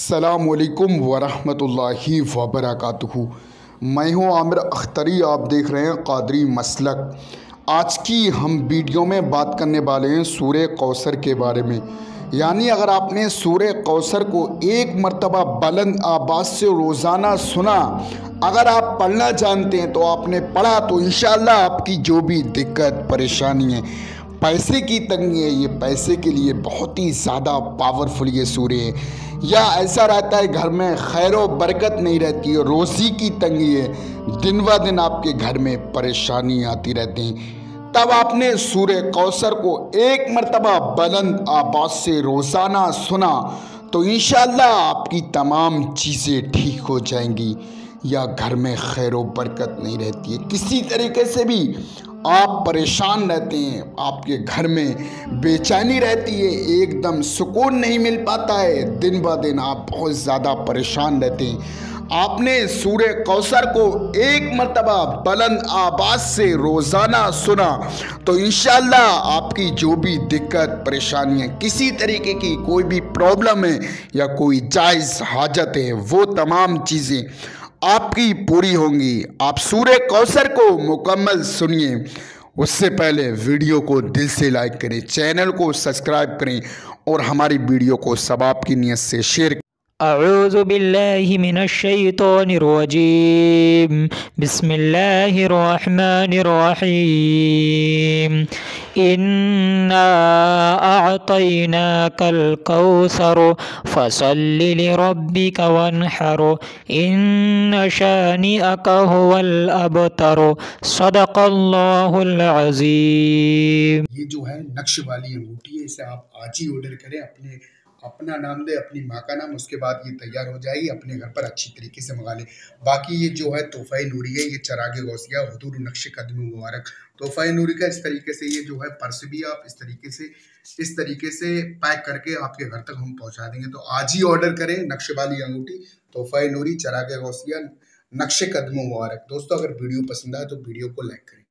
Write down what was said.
अस्सलामुअलैकुम वरहमतुल्लाहि वबरकातुहू। मैं हूँ आमिर अख्तरी, आप देख रहे हैं कादरी मसलक। आज की हम वीडियो में बात करने वाले हैं सूरह कौसर के बारे में। यानी अगर आपने सूरह कौसर को एक मर्तबा बुलंद आवाज़ से रोज़ाना सुना, अगर आप पढ़ना जानते हैं तो आपने पढ़ा, तो इंशाअल्लाह आपकी जो भी दिक्कत परेशानी है, पैसे की तंगी है, ये पैसे के लिए बहुत ही ज़्यादा पावरफुल ये सूरह है। या ऐसा रहता है घर में खैर व बरकत नहीं रहती है, रोज़ी की तंगी है, दिन ब दिन आपके घर में परेशानी आती रहती हैं, तब आपने सूरह कौसर को एक मर्तबा बुलंद आवाज़ से रोज़ाना सुना तो इंशाअल्लाह आपकी तमाम चीज़ें ठीक हो जाएंगी। या घर में खैर व बरकत नहीं रहती है, किसी तरीके से भी आप परेशान रहते हैं, आपके घर में बेचैनी रहती है, एकदम सुकून नहीं मिल पाता है, दिन ब दिन आप बहुत ज़्यादा परेशान रहते हैं, आपने सूरह कौसर को एक मर्तबा बुलंद आवाज़ से रोज़ाना सुना तो इंशाअल्लाह आपकी जो भी दिक्कत परेशानी है, किसी तरीके की कोई भी प्रॉब्लम है या कोई जायज़ हाजत है, वो तमाम चीज़ें आपकी पूरी होंगी। आप सूरह कौसर को मुकम्मल सुनिए, उससे पहले वीडियो को दिल से लाइक करें, चैनल को सब्सक्राइब करें और हमारी वीडियो को सवाब की नियत से शेयर करें। अऊज़ु बिल्लाहि मिनश शैतानिर रजीम। बिस्मिल्लाहिर रहमानिर रहीम। इन्ना अअतैनाकल कौसर फसल्लि लिरब्बिका वन्हर इन्न शानिअक हुवल अबतर। सदक़ल्लाहुल अज़ीम। ये जो है नक्श वाली अंगूठी है, इसे आप आज ही ऑर्डर करें, अपना नाम दे, अपनी माँ का नाम, उसके बाद ये तैयार हो जाएगी, अपने घर पर अच्छी तरीके से मंगा ले। बाकी ये जो है तोहफ़ा नूरी है, ये चरागे गौसिया हुजूर नक्श कदम मुबारक तोहफ़ा नूरी का। इस तरीके से ये जो है पर्स भी आप इस तरीके से पैक करके आपके घर तक हम पहुंचा देंगे। तो आज ही ऑर्डर करें नक्श वाली अंगूठी, तोहफ़ा नूरी, चरागे गौसिया, नक्श कदम मुबारक। दोस्तों, अगर वीडियो पसंद आए तो वीडियो को लाइक करें।